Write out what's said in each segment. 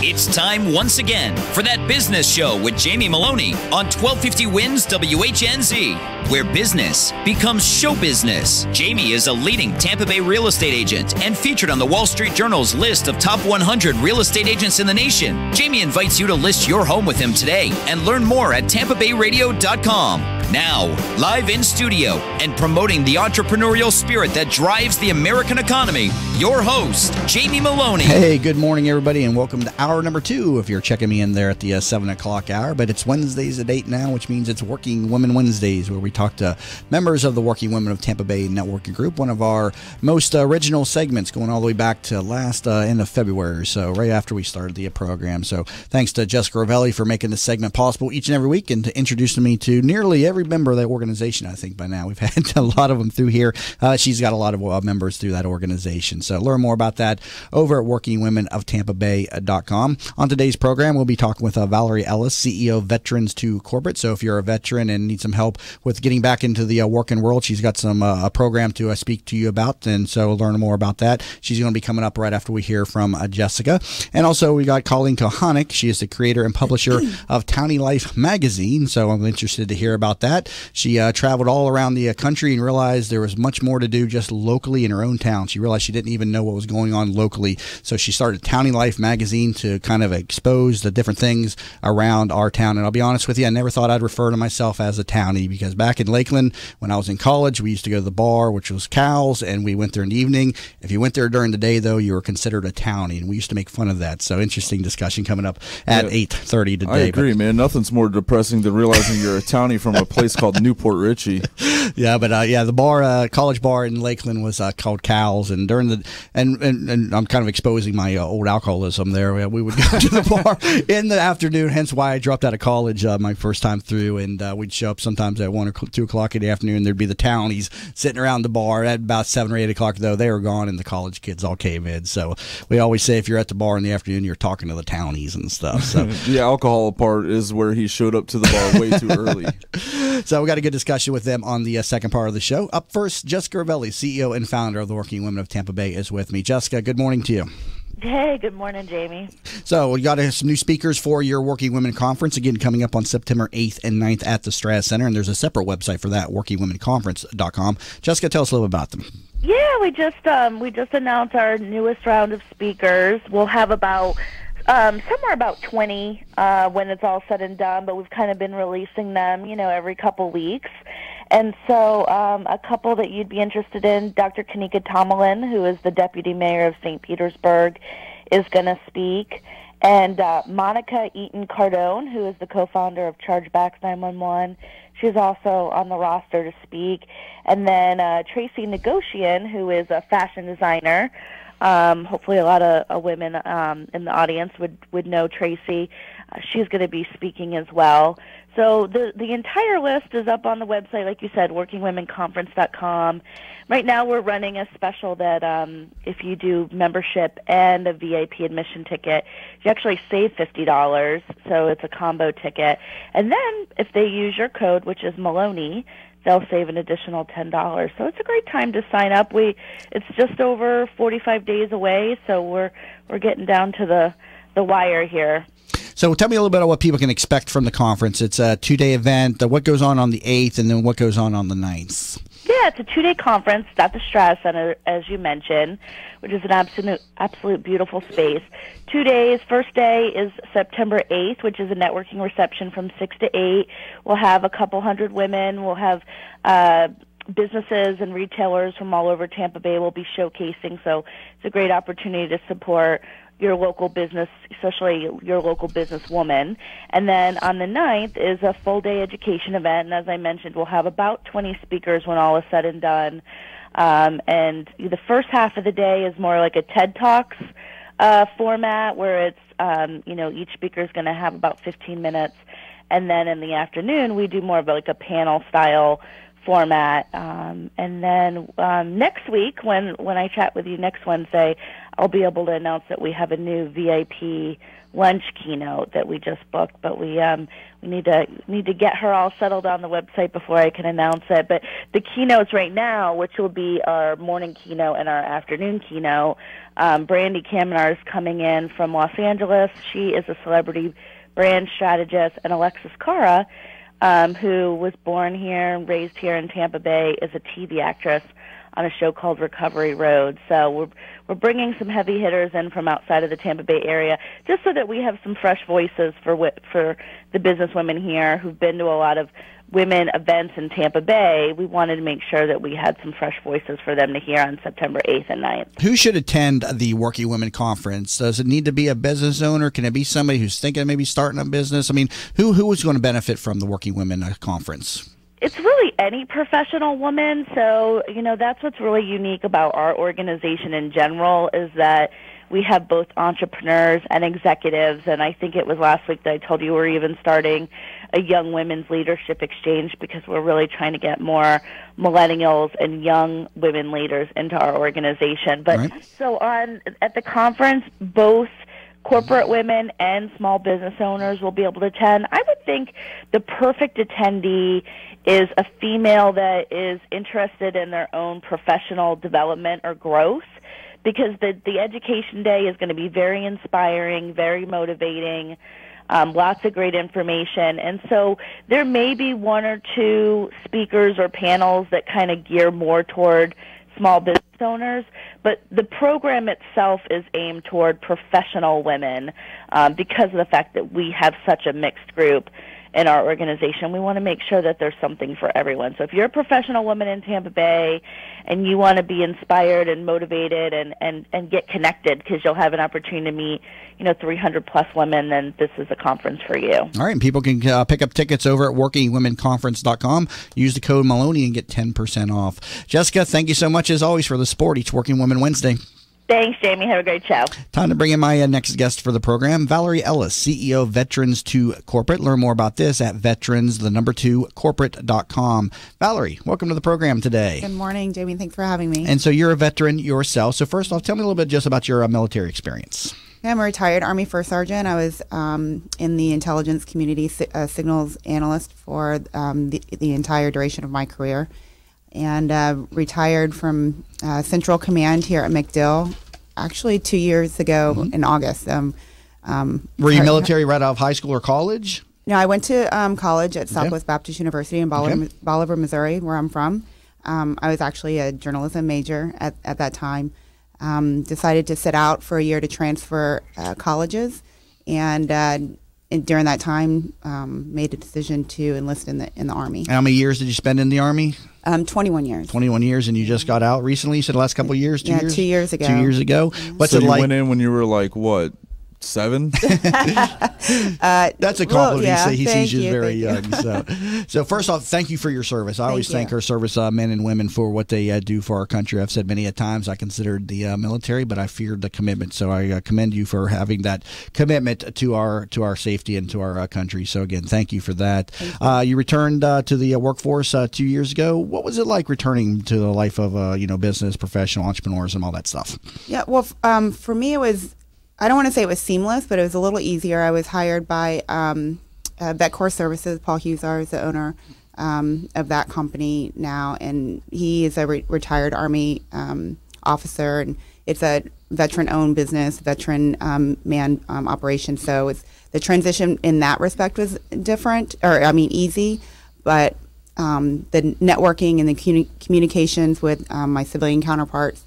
It's time once again for That Business Show with Jamie Maloney on 1250 Wins WHNZ, where business becomes show business. Jamie is a leading Tampa Bay real estate agent and featured on the Wall Street Journal's list of top 100 real estate agents in the nation. Jamie invites you to list your home with him today and learn more at tampabayradio.com. Now, live in studio and promoting the entrepreneurial spirit that drives the American economy, your host, Jamie Maloney. Hey, good morning, everybody, and welcome to hour number 2 if you're checking me in there at the 7 o'clock hour. But it's Wednesdays at 8 now, which means it's Working Women Wednesdays, where we talk to members of the Working Women of Tampa Bay Networking Group, one of our most original segments going all the way back to last end of February, so right after we started the program. So thanks to Jessica Ravelli for making this segment possible each and every week and to introducing me to nearly every member of that organization. I think by now we've had a lot of them through here. She's got a lot of members through that organization. So learn more about that over at workingwomenoftampabay.com. On today's program, we'll be talking with Valerie Ellis, CEO of Veterans to Corporate. So if you're a veteran and need some help with getting back into the working world, she's got some a program to speak to you about, and so we'll learn more about that. She's going to be coming up right after we hear from Jessica. And also we got Colleen Kohanek. She is the creator and publisher of Townie Life magazine, so I'm interested to hear about that. She traveled all around the country and realized there was much more to do just locally in her own town. She realized she didn't even know what was going on locally, so she started Townie Life magazine to kind of expose the different things around our town. And I'll be honest with you, I never thought I'd refer to myself as a townie, because back in Lakeland, when I was in college, we used to go to the bar, which was Cal's, and we went there in the evening. If you went there during the day, though, you were considered a townie, and we used to make fun of that. So interesting discussion coming up at 8:30 today. I agree, man. Nothing's more depressing than realizing you're a townie from a place called Newport Richie. Yeah, but the bar, college bar in Lakeland was called Cal's, and during the and I'm kind of exposing my old alcoholism there. We would go to the bar in the afternoon, hence why I dropped out of college my first time through, and we'd show up sometimes at 1 or 2 o'clock in the afternoon. There'd be the townies sitting around the bar. At about 7 or 8 o'clock, though, they were gone, and the college kids all came in. So we always say if you're at the bar in the afternoon, you're talking to the townies and stuff. So the alcohol part is where he showed up to the bar way too early. So we got a good discussion with them on the second part of the show. Up first, Jessica Ravelli, CEO and founder of the Working Women of Tampa Bay, is with me. Jessica, good morning to you. Hey, good morning, Jamie. So we got some new speakers for your Working Women Conference, again, coming up on September 8th and 9th at the Stratus Center, and there's a separate website for that, workingwomenconference.com. Jessica, tell us a little about them. Yeah, we just announced our newest round of speakers. We'll have about somewhere about 20 when it's all said and done, but we've kind of been releasing them, every couple weeks. And so a couple that you'd be interested in, Dr. Kanika Tomlin, who is the Deputy Mayor of St. Petersburg, is going to speak. And Monica Eaton Cardone, who is the co-founder of Chargebacks 911, she's also on the roster to speak. And then Tracy Negocian, who is a fashion designer. Hopefully a lot of women in the audience would know Tracy. She's going to be speaking as well. So the entire list is up on the website, like you said, workingwomenconference.com. Right now we're running a special that if you do membership and a VIP admission ticket, you actually save $50, so it's a combo ticket. And then if they use your code, which is Maloney, they'll save an additional $10. So it's a great time to sign up. It's just over 45 days away, so we're getting down to the wire here. So tell me a little bit about what people can expect from the conference. It's a 2-day event. What goes on the 8th, and then what goes on the 9th? Yeah, it's a 2-day conference at the Stratus Center, as you mentioned, which is an absolute beautiful space. 2 days. First day is September 8th, which is a networking reception from 6 to 8. We'll have a couple hundred women. We'll have businesses and retailers from all over Tampa Bay will be showcasing, so it's a great opportunity to support your local business, especially your local businesswoman. And then on the 9th is a full-day education event, and as I mentioned, we'll have about 20 speakers when all is said and done. And the first half of the day is more like a TED Talks format, where it's, each speaker is going to have about 15 minutes. And then in the afternoon, we do more of like a panel-style format. And then next week, when I chat with you next Wednesday, I'll be able to announce that we have a new VIP lunch keynote that we just booked. But we need to get her all settled on the website before I can announce it. But the keynotes right now, which will be our morning keynote and our afternoon keynote, Brandy Kamenar is coming in from Los Angeles. She is a celebrity brand strategist, and Alexis Cara, who was born here and raised here in Tampa Bay, is a TV actress on a show called Recovery Road. So we're bringing some heavy hitters in from outside of the Tampa Bay area, just so that we have some fresh voices for the business women here who've been to a lot of women events in Tampa Bay. We wanted to make sure that we had some fresh voices for them to hear on September 8th and 9th. Who should attend the Working Women Conference? Does it need to be a business owner? Can it be somebody who's thinking of maybe starting a business? I mean, who is going to benefit from the Working Women Conference? It's really any professional woman. So, that's what's really unique about our organization in general, is that we have both entrepreneurs and executives. And I think it was last week that I told you we're even starting a young women's leadership exchange, because we're really trying to get more millennials and young women leaders into our organization. But right. So at the conference, both corporate women and small business owners will be able to attend. I would think the perfect attendee is a female that is interested in their own professional development or growth, because the education day is going to be very inspiring, very motivating, lots of great information. And so there may be one or two speakers or panels that kind of gear more toward small business owners, but the program itself is aimed toward professional women, because of the fact that we have such a mixed group in our organization. We want to make sure that there's something for everyone. So if you're a professional woman in Tampa Bay and you want to be inspired and motivated and get connected, because you'll have an opportunity to meet 300 plus women, then this is a conference for you. All right, and people can pick up tickets over at workingwomenconference.com. Use the code Maloney and get 10% off. Jessica, thank you so much as always for the support each Working Women Wednesday. Thanks, Jamie. Have a great show. Time to bring in my next guest for the program, Valerie Ellis, CEO of Veterans 2 Corporate. Learn more about this at veterans2corporate.com. Valerie, welcome to the program today. Good morning, Jamie. Thanks for having me. And so you're a veteran yourself. So first off, tell me a little bit just about your military experience. I'm a retired Army First Sergeant. I was in the intelligence community signals analyst for the entire duration of my career, and retired from Central Command here at MacDill, actually 2 years ago in August. Were you military right out of high school or college? No, I went to college at Southwest Baptist University in Bolivar, Missouri, where I'm from. I was actually a journalism major at that time. Decided to sit out for a year to transfer colleges, and during that time, made a decision to enlist in the Army. How many years did you spend in the Army? 21 years. 21 years, and you just got out recently? You said the last couple of years? 2 years? 2 years ago. 2 years ago. What's so it you like? went in when you were like, what, 7? That's a compliment. Yeah, he sees you you, as very young. So first off, thank you for your service. I always thank our service men and women for what they do for our country. I've said many a times I considered the military, but I feared the commitment. So I commend you for having that commitment to our safety and to our country. So again, thank you for that. You returned to the workforce 2 years ago. What was it like returning to the life of business, professional entrepreneurs, and all that stuff? Yeah, well, for me, it was. I don't want to say it was seamless, but it was a little easier. I was hired by VetCorps Services. Paul Husar is the owner of that company now, and he is a retired Army officer, and it's a veteran-owned business, veteran man operation. So the transition in that respect was different, easy, but the networking and the communications with my civilian counterparts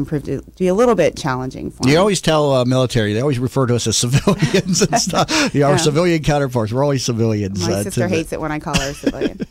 proved to be a little bit challenging for me. You always tell military, they always refer to us as civilians and stuff. Our civilian counterparts, we're always civilians. My sister hates it when I call her a civilian.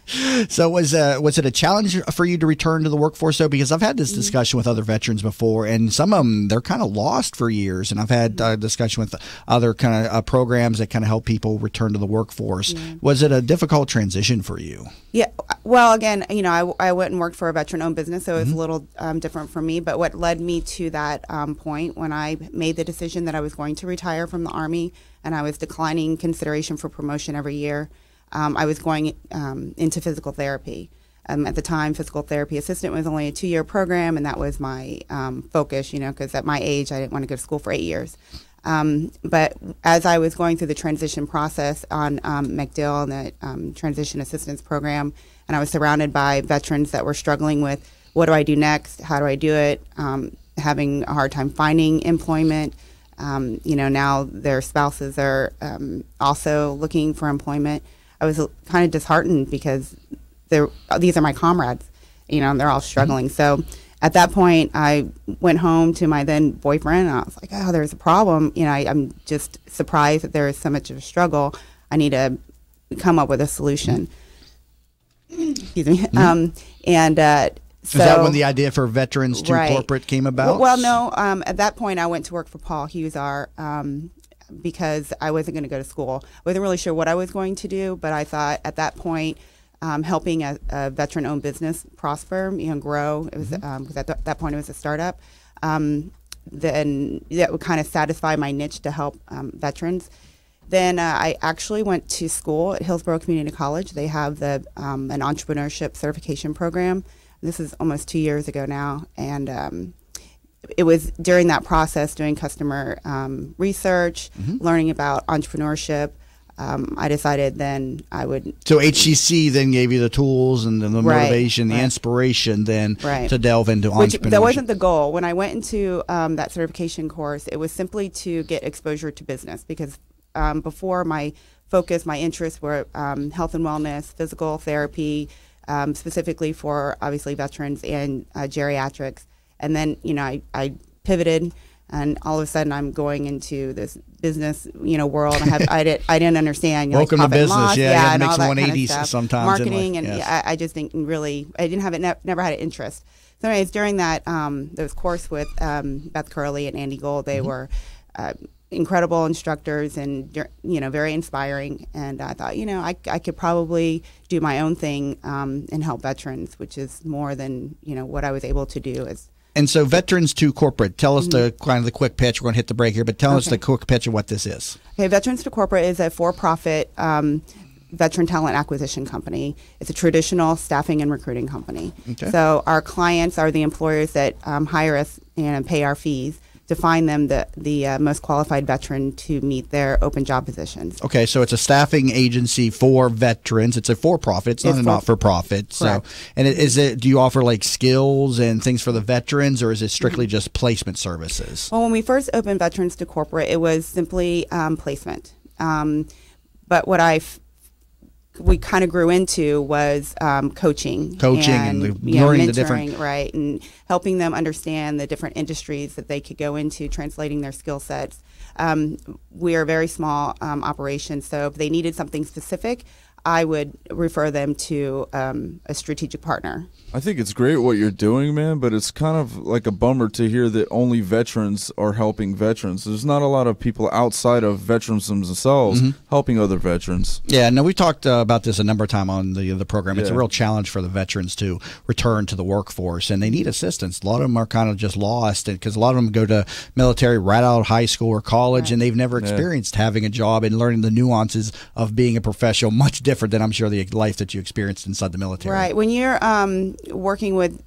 So was it a challenge for you to return to the workforce, though? Because I've had this discussion with other veterans before, and some of them, they're kind of lost for years. And I've had a discussion with other kind of programs that kind of help people return to the workforce. Yeah. Was it a difficult transition for you? Yeah. Well, again, I went and worked for a veteran-owned business, so it was a little different for me. But what led me to that point when I made the decision that I was going to retire from the Army and I was declining consideration for promotion every year, I was going into physical therapy. At the time, physical therapy assistant was only a 2-year program, and that was my focus, because at my age, I didn't want to go to school for 8 years. But as I was going through the transition process on MacDill and the transition assistance program, and I was surrounded by veterans that were struggling with, what do I do next? How do I do it? Having a hard time finding employment. Now their spouses are also looking for employment. I was kind of disheartened because these are my comrades, and they're all struggling. So at that point, I went home to my then boyfriend, and I was like, oh, there's a problem. I'm just surprised that there is so much of a struggle. I need to come up with a solution. Excuse me. So, is that when the idea for Veterans to Corporate came about? Well, no. At that point, I went to work for Paul Huszar because I wasn't going to go to school. I wasn't really sure what I was going to do, but I thought at that point, helping a veteran-owned business prosper, grow. It was because at that point it was a startup. Then that would kind of satisfy my niche to help veterans. Then I actually went to school at Hillsborough Community College. They have an entrepreneurship certification program. This is almost 2 years ago now, and it was during that process doing customer research, learning about entrepreneurship. I decided then I would. So HCC then gave you the tools and the motivation, the inspiration then to delve into entrepreneurship. That wasn't the goal. When I went into that certification course, it was simply to get exposure to business because before my focus, my interests were health and wellness, physical therapy, specifically for obviously veterans and geriatrics. And then, I pivoted. And all of a sudden, I'm going into this business, world. I didn't understand. Welcome to business, yeah, and all makes that 180s kind of sometimes. Marketing, I just didn't really. I didn't have it. Never had an interest. So, anyways, during that those course with Beth Curley and Andy Gold, they were incredible instructors and very inspiring. And I thought, I could probably do my own thing and help veterans, which is more than what I was able to do as. And so Veterans to Corporate, tell us the kind of the quick pitch. We're going to hit the break here, but tell us the quick pitch of what this is. Okay, Veterans to Corporate is a for-profit veteran talent acquisition company. It's a traditional staffing and recruiting company. Okay. So our clients are the employers that hire us and pay our fees to find them the most qualified veteran to meet their open job positions. Okay, so it's a staffing agency for veterans. It's a for-profit. It's not a not-for-profit. So, and do you offer like skills and things for the veterans, or is it strictly just placement services? Well, when we first opened Veterans to Corporate, it was simply placement. But what we kind of grew into was coaching and learning the different and helping them understand the different industries that they could go into, translating their skill sets. We are a very small operation, so if they needed something specific, I would refer them to a strategic partner. I think it's great what you're doing, man, but it's kind of like a bummer to hear that only veterans are helping veterans. There's not a lot of people outside of veterans themselves helping other veterans. Yeah, no, we talked about this a number of times on the program. It's a real challenge for the veterans to return to the workforce, and they need assistance. A lot of them are kind of just lost because a lot of them go to military right out of high school or college, and they've never experienced having a job and learning the nuances of being a professional, much different than I'm sure the life that you experienced inside the military. Right. When you're working with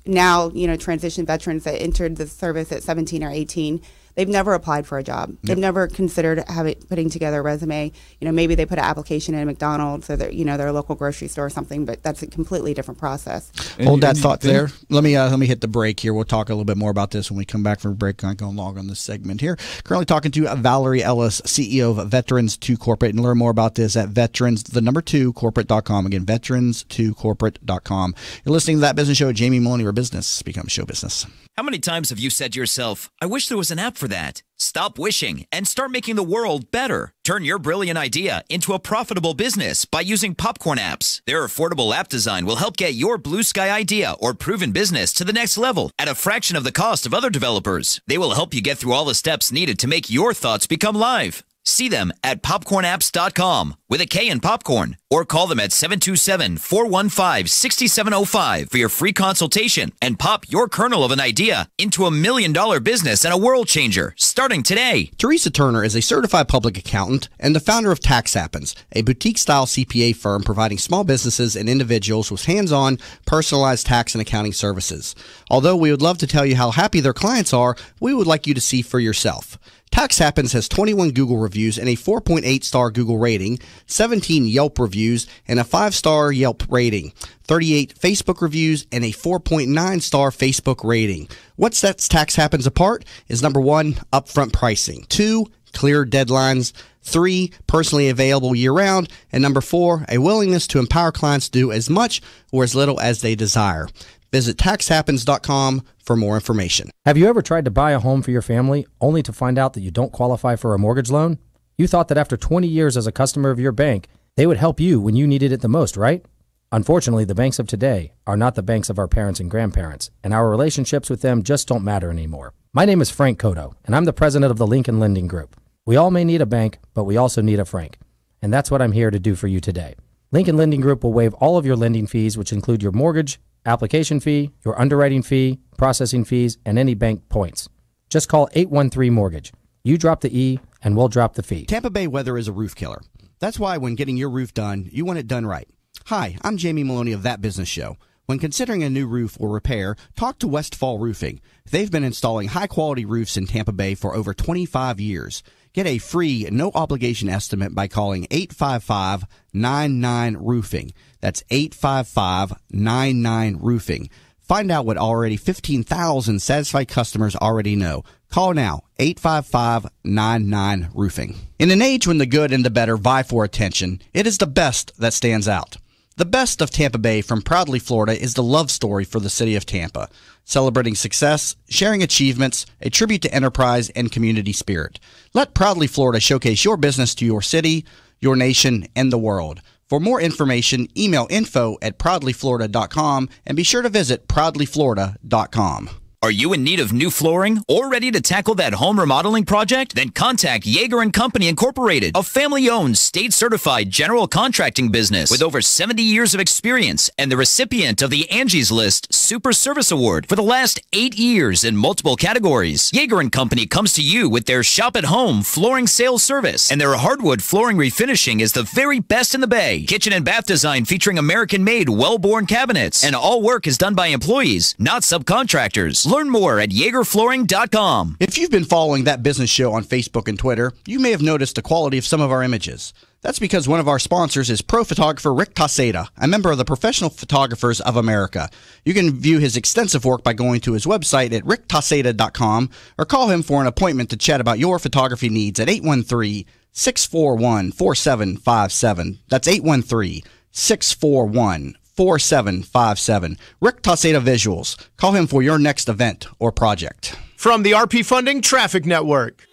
now, transition veterans that entered the service at 17 or 18, they've never applied for a job. They've never considered putting together a resume. Maybe they put an application in McDonald's or their local grocery store or something, but that's a completely different process. Hold that thought there. Let me hit the break here. We'll talk a little bit more about this when we come back from a break. I'm going to log on this segment here. Currently talking to Valerie Ellis, CEO of Veterans to Corporate, and learn more about this at veterans2corporate.com. Again, veterans2corporate.com. You're listening to That Business Show with Jamie Maloney, where business becomes show business. How many times have you said to yourself, I wish there was an app for that? Stop wishing and start making the world better. Turn your brilliant idea into a profitable business by using Popcorn apps. Their affordable app design will help get your blue sky idea or proven business to the next level at a fraction of the cost of other developers. They will help you get through all the steps needed to make your thoughts become live. See them at popcornapps.com with a K in popcorn, or call them at 727-415-6705 for your free consultation and pop your kernel of an idea into $1 million business and a world changer starting today. Teresa Turner is a certified public accountant and the founder of Tax Happens, a boutique-style CPA firm providing small businesses and individuals with hands-on, personalized tax and accounting services. Although we would love to tell you how happy their clients are, we would like you to see for yourself. Tax Happens has 21 Google reviews and a 4.8-star Google rating, 17 Yelp reviews and a 5-star Yelp rating, 38 Facebook reviews and a 4.9-star Facebook rating. What sets Tax Happens apart is number 1, upfront pricing, 2, clear deadlines, 3, personally available year-round, and number 4, a willingness to empower clients to do as much or as little as they desire. Visit taxhappens.com for more information. Have you ever tried to buy a home for your family only to find out that you don't qualify for a mortgage loan? You thought that after 20 years as a customer of your bank, they would help you when you needed it the most, right? Unfortunately, the banks of today are not the banks of our parents and grandparents, and our relationships with them just don't matter anymore. My name is Frank Cotto, and I'm the president of the Lincoln Lending Group. We all may need a bank, but we also need a Frank, and that's what I'm here to do for you today. Lincoln Lending Group will waive all of your lending fees, which include your mortgage, application fee, your underwriting fee, processing fees, and any bank points. Just call 813-MORTGAGE. You drop the E, and we'll drop the fee. Tampa Bay weather is a roof killer. That's why when getting your roof done, you want it done right. Hi, I'm Jamie Maloney of That Business Show. When considering a new roof or repair, talk to Westfall Roofing. They've been installing high-quality roofs in Tampa Bay for over 25 years. Get a free, no-obligation estimate by calling 855-99-ROOFING. That's 855-99-ROOFING. Find out what already 15,000 satisfied customers already know. Call now, 855-99-ROOFING. In an age when the good and the better vie for attention, it is the best that stands out. The best of Tampa Bay from Proudly Florida is the love story for the city of Tampa, celebrating success, sharing achievements, a tribute to enterprise and community spirit. Let Proudly Florida showcase your business to your city, your nation, and the world. For more information, email info@proudlyflorida.com and be sure to visit proudlyflorida.com. Are you in need of new flooring or ready to tackle that home remodeling project? Then contact Yeager & Company Incorporated, a family-owned, state-certified general contracting business with over 70 years of experience and the recipient of the Angie's List Super Service Award for the last 8 years in multiple categories. Yeager & Company comes to you with their shop-at-home flooring sales service, and their hardwood flooring refinishing is the very best in the Bay. Kitchen and bath design featuring American-made, well-born cabinets, and all work is done by employees, not subcontractors. Learn more at YeagerFlooring.com. If you've been following That Business Show on Facebook and Twitter, you may have noticed the quality of some of our images. That's because one of our sponsors is pro photographer Rick Taseda, a member of the Professional Photographers of America. You can view his extensive work by going to his website at ricktaseda.com or call him for an appointment to chat about your photography needs at 813-641-4757. That's 813-641-4757. 4757. Rick Taseda Visuals. Call him for your next event or project. From the RP Funding Traffic Network.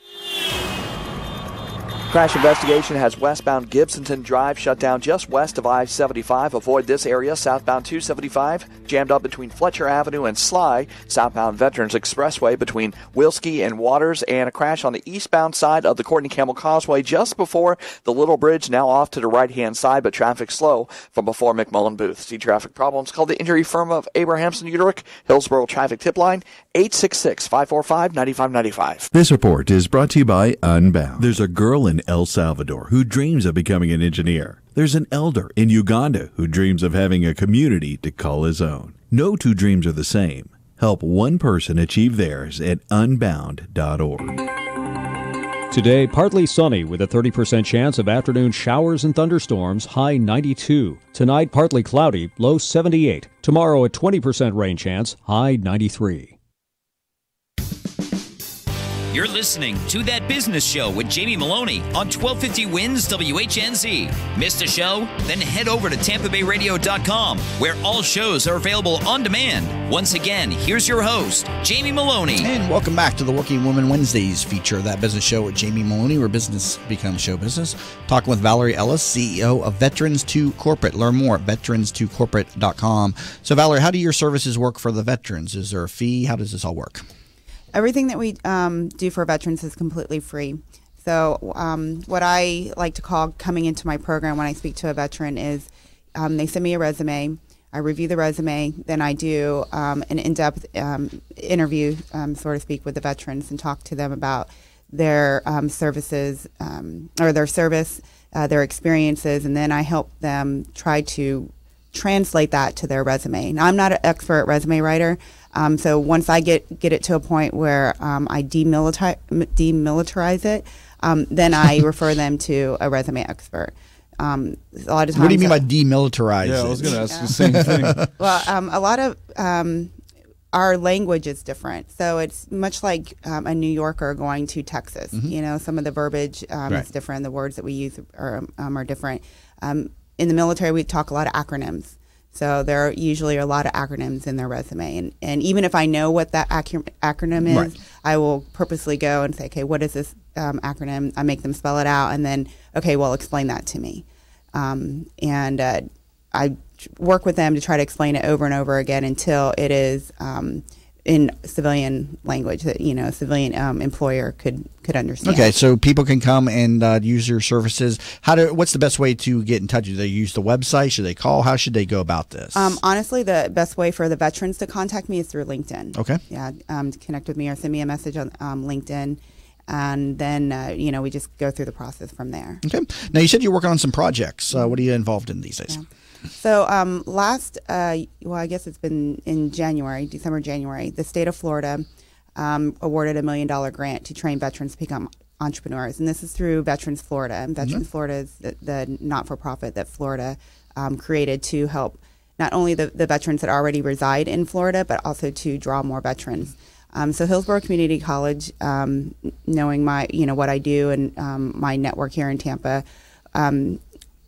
Crash investigation has westbound Gibsonton Drive shut down just west of I-75. Avoid this area. Southbound 275 jammed up between Fletcher Avenue and Sly. Southbound Veterans Expressway between Wilski and Waters, and a crash on the eastbound side of the Courtney Campbell Causeway just before the Little Bridge, now off to the right-hand side, but traffic slow from before McMullen Booth. See traffic problems? Call the injury firm of Abrahamson Uterick, Hillsborough Traffic Tip Line, 866-545-9595. This report is brought to you by Unbound. There's a girl in El Salvador who dreams of becoming an engineer. There's an elder in Uganda who dreams of having a community to call his own. No two dreams are the same. Help one person achieve theirs at unbound.org. Today, partly sunny with a 30% chance of afternoon showers and thunderstorms, high 92. Tonight, partly cloudy, low 78. Tomorrow, a 20% rain chance, high 93. You're listening to That Business Show with Jamie Maloney on 1250 Wins WHNZ. Missed a show? Then head over to TampaBayRadio.com, where all shows are available on demand. Once again, here's your host, Jamie Maloney. And welcome back to the Working Woman Wednesdays feature of That Business Show with Jamie Maloney, where business becomes show business. Talking with Valerie Ellis, CEO of Veterans to Corporate. Learn more at veterans2corporate.com. So, Valerie, how do your services work for the veterans? Is there a fee? How does this all work? Everything that we do for veterans is completely free. So what I like to call coming into my program when I speak to a veteran is they send me a resume. I review the resume, then I do an in-depth interview, so to speak, with the veterans and talk to them about their services or their service, their experiences, and then I help them try to translate that to their resume. Now, I'm not an expert resume writer, so once I get it to a point where I demilitarize it, then I refer them to a resume expert. A lot of times. What do you mean by demilitarize? Yeah, I was going to ask the same thing. Well, a lot of our language is different, so it's much like a New Yorker going to Texas. You know, some of the verbiage is different. The words that we use are different. In the military, we talk a lot of acronyms. So there are usually a lot of acronyms in their resume. And even if I know what that acronym is, I will purposely go and say, okay, what is this acronym? I make them spell it out and then, okay, well, explain that to me. I work with them to try to explain it over and over again until it is in civilian language that, you know, a civilian employer could understand. Okay, so people can come and use your services. What's the best way to get in touch? Do they use the website? Should they call? How should they go about this? Honestly, the best way for the veterans to contact me is through LinkedIn. Okay. Yeah, connect with me or send me a message on LinkedIn. And then, we just go through the process from there. Okay. Now, you said you're working on some projects. What are you involved in these days? Yeah. So I guess it's been in December, January, the state of Florida awarded $1 million grant to train veterans to become entrepreneurs. And this is through Veterans Florida. And Veterans Florida is the not-for-profit that Florida created to help not only the veterans that already reside in Florida, but also to draw more veterans. So Hillsborough Community College, knowing what I do and my network here in Tampa,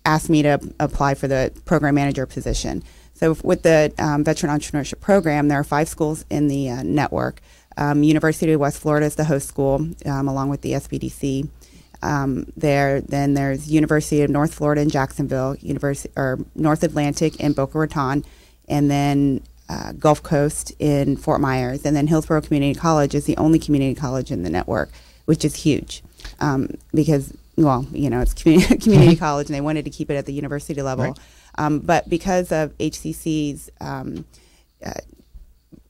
asked me to apply for the program manager position. So with the Veteran Entrepreneurship Program, there are 5 schools in the network. University of West Florida is the host school, along with the SBDC. Then there's University of North Florida in Jacksonville, North Atlantic in Boca Raton, and then Gulf Coast in Fort Myers. And then Hillsborough Community College is the only community college in the network, which is huge because it's community college, and they wanted to keep it at the university level. Right. But because of HCC's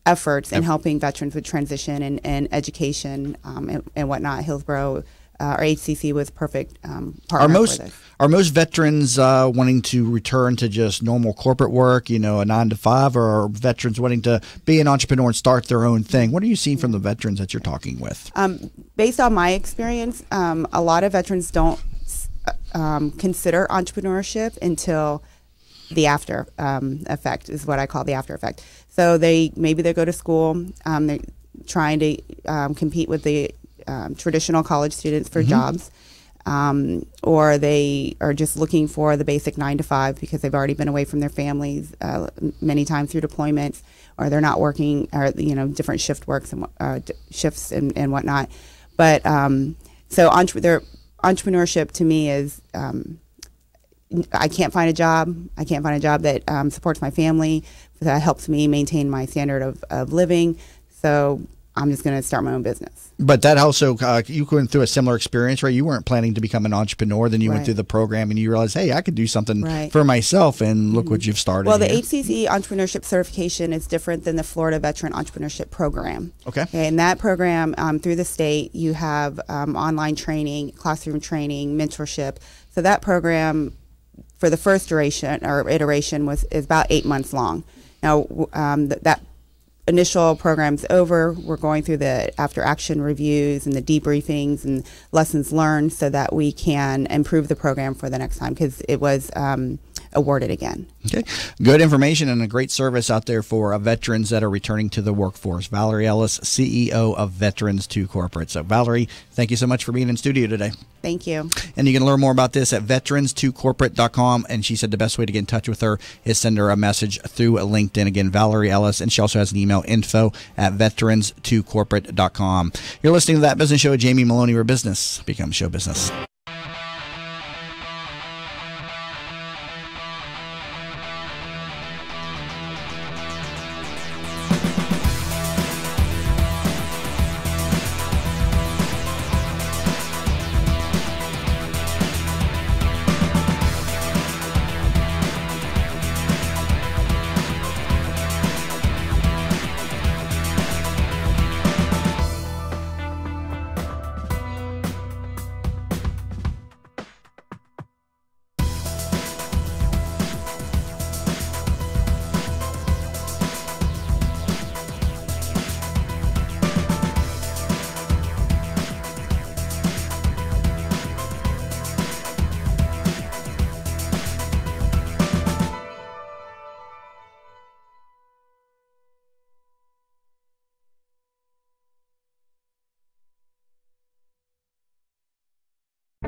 efforts in helping veterans with transition and education and whatnot, Hillsborough or HCC was perfect partner for this. Are most veterans wanting to return to just normal corporate work, a 9-to-5, or are veterans wanting to be an entrepreneur and start their own thing? What are you seeing from the veterans that you're talking with? Based on my experience, a lot of veterans don't consider entrepreneurship until the after effect is what I call the after effect. So they go to school, they're trying to compete with the traditional college students for jobs. Or they are just looking for the basic 9-to-5 because they've already been away from their families many times through deployments, or they're not working, or different shift works and shifts and whatnot. But so their entrepreneurship to me is I can't find a job. I can't find a job that supports my family, that helps me maintain my standard of living. So I'm just going to start my own business. But that also, you went through a similar experience, right? You weren't planning to become an entrepreneur. Then you went through the program and you realized, hey, I could do something for myself. And look what you've started. Well, the HCC entrepreneurship certification is different than the Florida Veteran Entrepreneurship Program. Okay. In that program, through the state, you have online training, classroom training, mentorship. So that program, for the first iteration, is about 8 months long. Now, that initial program's over. We're going through the after action reviews and the debriefings and lessons learned so that we can improve the program for the next time, because it was awarded again. Okay. Good information and a great service out there for veterans that are returning to the workforce. Valerie Ellis, CEO of Veterans 2 Corporate. So, Valerie, thank you so much for being in studio today. Thank you. And you can learn more about this at veterans2corporate.com. And she said the best way to get in touch with her is send her a message through LinkedIn. Again, Valerie Ellis. And she also has an email, info@veterans2corporate.com. You're listening to That Business Show with Jamie Maloney, where business becomes show business.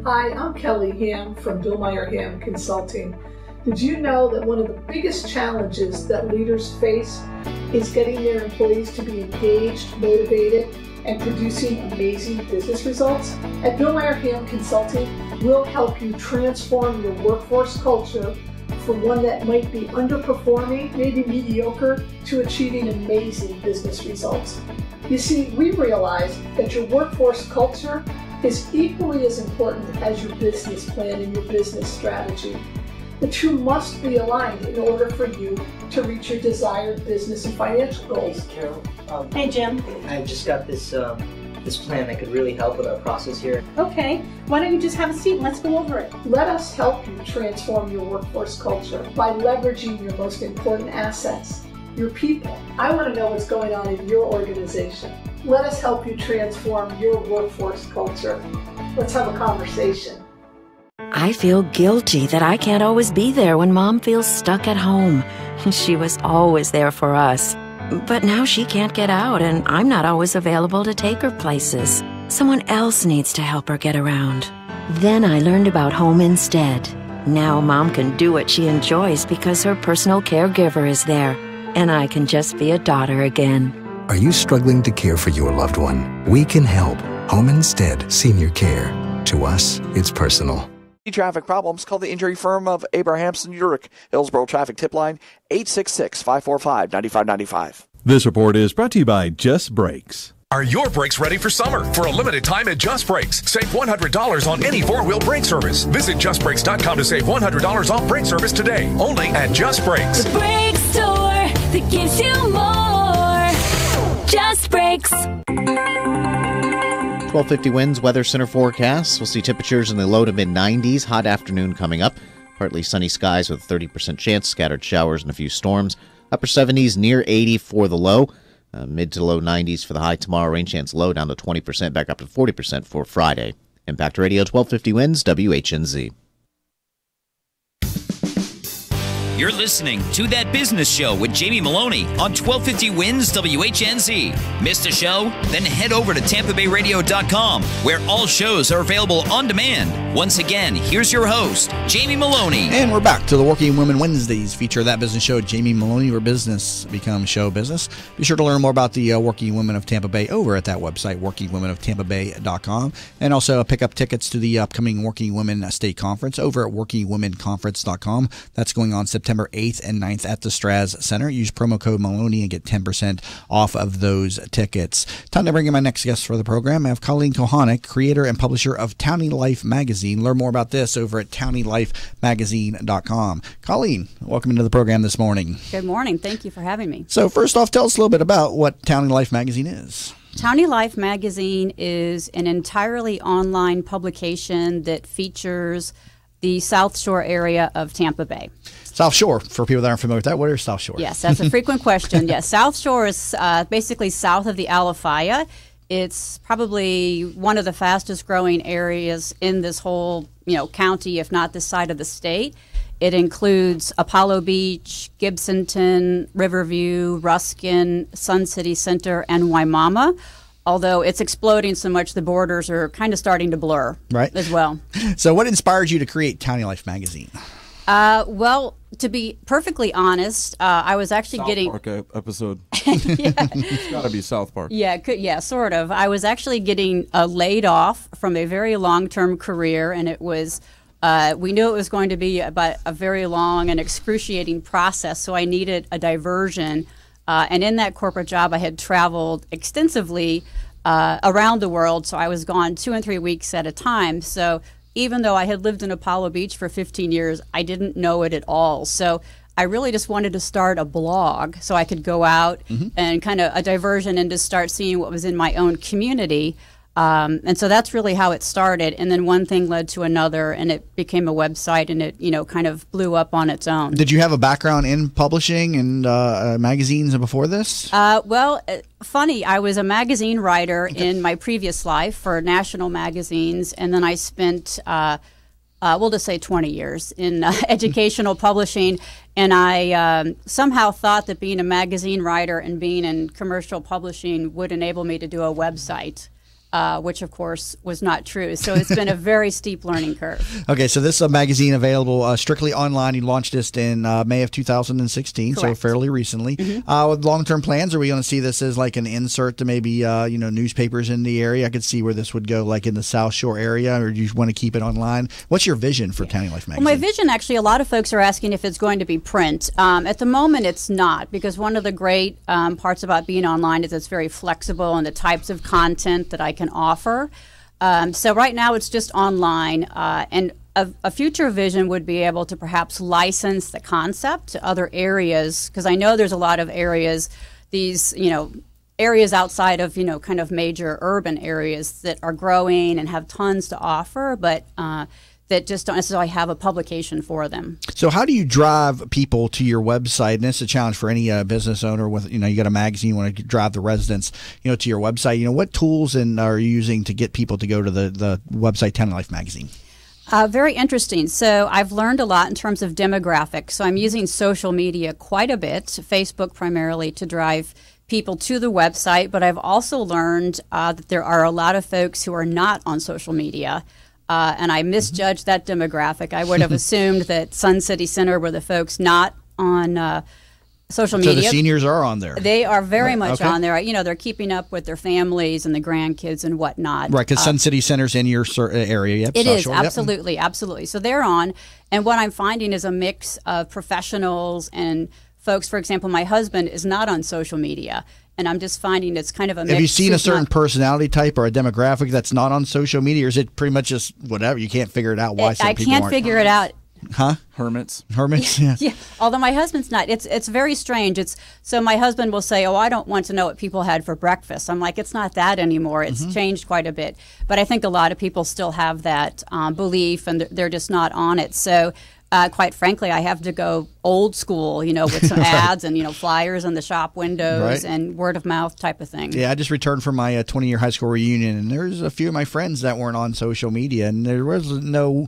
Hi, I'm Kelly Ham from Billmeyer Ham Consulting. Did you know that one of the biggest challenges that leaders face is getting their employees to be engaged, motivated, and producing amazing business results? At Billmeyer Ham Consulting, we'll help you transform your workforce culture from one that might be underperforming, maybe mediocre, to achieving amazing business results. You see, we realize that your workforce culture is equally as important as your business plan and your business strategy. The two must be aligned in order for you to reach your desired business and financial goals. Carol. Hey, Jim. I just got this plan that could really help with our process here. Okay, why don't you just have a seat and let's go over it. Let us help you transform your workforce culture by leveraging your most important assets, your people. I want to know what's going on in your organization. Let us help you transform your workforce culture. Let's have a conversation. I feel guilty that I can't always be there when Mom feels stuck at home. She was always there for us. But now she can't get out, and I'm not always available to take her places. Someone else needs to help her get around. Then I learned about Home Instead. Now Mom can do what she enjoys because her personal caregiver is there, and I can just be a daughter again. Are you struggling to care for your loved one? We can help. Home Instead Senior Care. To us, it's personal. Traffic problems, call the injury firm of Abrahamson Urich. Hillsborough Traffic Tip Line 866-545-9595. This report is brought to you by Just Brakes. Are your brakes ready for summer? For a limited time at Just Brakes, save $100 on any four-wheel brake service. Visit JustBrakes.com to save $100 off brake service today. Only at Just Brakes. The brake store that gives you more. Just Brakes. 1250 winds, weather center forecasts. We'll see temperatures in the low to mid-90s. Hot afternoon coming up. Partly sunny skies with 30% chance. Scattered showers and a few storms. Upper 70s, near 80 for the low. Mid to low 90s for the high tomorrow. Rain chance low down to 20%, back up to 40% for Friday. Impact Radio 1250 winds, WHNZ. You're listening to That Business Show with Jamie Maloney on 1250 Wins WHNZ. Missed a show? Then head over to TampaBayRadio.com, where all shows are available on demand. Once again, here's your host, Jamie Maloney. And we're back to the Working Women Wednesdays feature That Business Show with Jamie Maloney, where business becomes show business. Be sure to learn more about the Working Women of Tampa Bay over at that website, WorkingWomenOfTampaBay.com. And also pick up tickets to the upcoming Working Women State Conference over at WorkingWomenConference.com. That's going on September 8th and 9th at the Straz Center. Use promo code Maloney and get 10% off of those tickets. Time to bring in my next guest for the program. I have Colleen Kohanek, creator and publisher of Townie Life Magazine. Learn more about this over at TownieLifeMagazine.com. Colleen, welcome into the program this morning. Good morning. Thank you for having me. So first off, tell us a little bit about what Townie Life Magazine is. Townie Life Magazine is an entirely online publication that features the South Shore area of Tampa Bay. South Shore, for people that aren't familiar with that, what is South Shore? Yes, that's a frequent question. Yes, South Shore is basically south of the Alafaya. It's probably one of the fastest growing areas in this whole, county, if not this side of the state. It includes Apollo Beach, Gibsonton, Riverview, Ruskin, Sun City Center, and Waimama. Although it's exploding so much, the borders are kind of starting to blur as well. So what inspired you to create Townie Life Magazine? Well, to be perfectly honest, I was actually South getting... Park episode. Yeah. It's got to be South Park. Yeah, sort of. I was actually getting laid off from a very long-term career, and it was... we knew it was going to be about a very long and excruciating process, so I needed a diversion. And in that corporate job, I had traveled extensively around the world, so I was gone 2 and 3 weeks at a time. So even though I had lived in Apollo Beach for 15 years, I didn't know it at all. So I really just wanted to start a blog so I could go out and kind of a diversion and just start seeing what was in my own community. And so that's really how it started. And then one thing led to another, and it became a website, and it, kind of blew up on its own. Did you have a background in publishing and magazines before this? Funny, I was a magazine writer in my previous life for national magazines, and then I spent, we'll just say 20 years in educational publishing, and I somehow thought that being a magazine writer and being in commercial publishing would enable me to do a website. which of course was not true. So it's been a very steep learning curve. Okay, so this magazine available strictly online. You launched this in May of 2016, Correct. so fairly recently. With long-term plans, are we going to see this as like an insert to maybe newspapers in the area? I could see where this would go, like in the South Shore area, or do you want to keep it online? What's your vision for Townie Life magazine? Well, my vision, actually, a lot of folks are asking if it's going to be print. At the moment, it's not, because one of the great parts about being online is it's very flexible in the types of content that I can offer. So right now it's just online, and a future vision would be able to perhaps license the concept to other areas, because I know there's a lot of areas, these, areas outside of, kind of major urban areas that are growing and have tons to offer, but that just don't necessarily have a publication for them. So how do you drive people to your website? And it's a challenge for any business owner with, you got a magazine, you want to drive the residents, to your website. What tools are you using to get people to go to the website Townie Life magazine? Very interesting. So I've learned a lot in terms of demographics. So I'm using social media quite a bit, Facebook primarily, to drive people to the website. But I've also learned that there are a lot of folks who are not on social media. And I misjudged that demographic. I would have assumed that Sun City Center were the folks not on social media. So the seniors are on there. They are very much on there. They're keeping up with their families and the grandkids and whatnot. Right, because Sun City Center's in your area. Yep, it is, Shore. absolutely, absolutely. So they're on. And what I'm finding is a mix of professionals and folks. For example, my husband is not on social media. And I'm just finding it's kind of a mix. Have you seen a certain personality type or a demographic that's not on social media, or is it pretty much just whatever? You can't figure it out why some people aren't. I can't figure it out. Huh? Hermits. Yeah. Although my husband's not. It's very strange. So my husband will say, "Oh, I don't want to know what people had for breakfast." I'm like, it's not that anymore. It's changed quite a bit. But I think a lot of people still have that belief, and they're just not on it. So. Quite frankly, I have to go old school, with some ads and, flyers in the shop windows and word of mouth type of thing. Yeah, I just returned from my 20-year high school reunion, and there's a few of my friends that weren't on social media, and there was no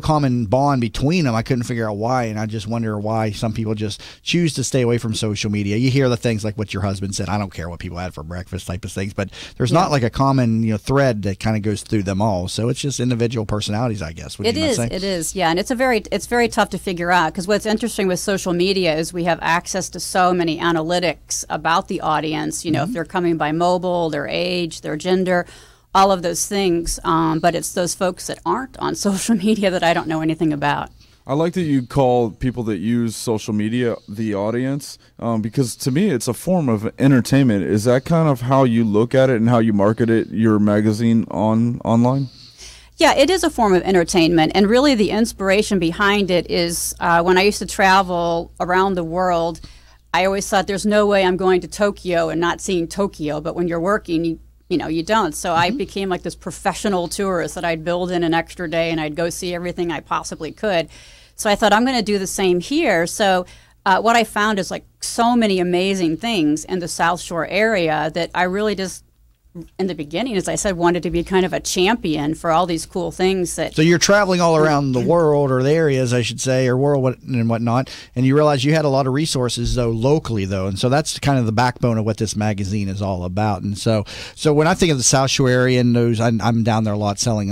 common bond between them. I couldn't figure out why, and I just wonder why some people just choose to stay away from social media. You hear the things like what your husband said, I don't care what people had for breakfast type of things, but there's not like a common thread that kind of goes through them all. So it's just individual personalities, I guess. It is, yeah, and it's very tough to figure out, because what's interesting with social media is we have access to so many analytics about the audience, if they're coming by mobile, their age, their gender, all of those things, but it's those folks that aren't on social media that I don't know anything about. I like that you call people that use social media the audience, because to me it's a form of entertainment. Is that kind of how you look at it and how you market it, your magazine online? Yeah, it is a form of entertainment, and really the inspiration behind it is when I used to travel around the world, I always thought there's no way I'm going to Tokyo and not seeing Tokyo, but when you're working, you don't. So I became like this professional tourist that I'd build in an extra day and I'd go see everything I possibly could. So I thought I'm going to do the same here. So what I found is like so many amazing things in the South Shore area that I really just, in the beginning, as I said, wanted to be kind of a champion for all these cool things. So you're traveling all around the world, or the areas, I should say, or world and whatnot, and you realize you had a lot of resources, though, locally, though, and so that's kind of the backbone of what this magazine is all about. And so when I think of the South Shore area and those, I'm down there a lot selling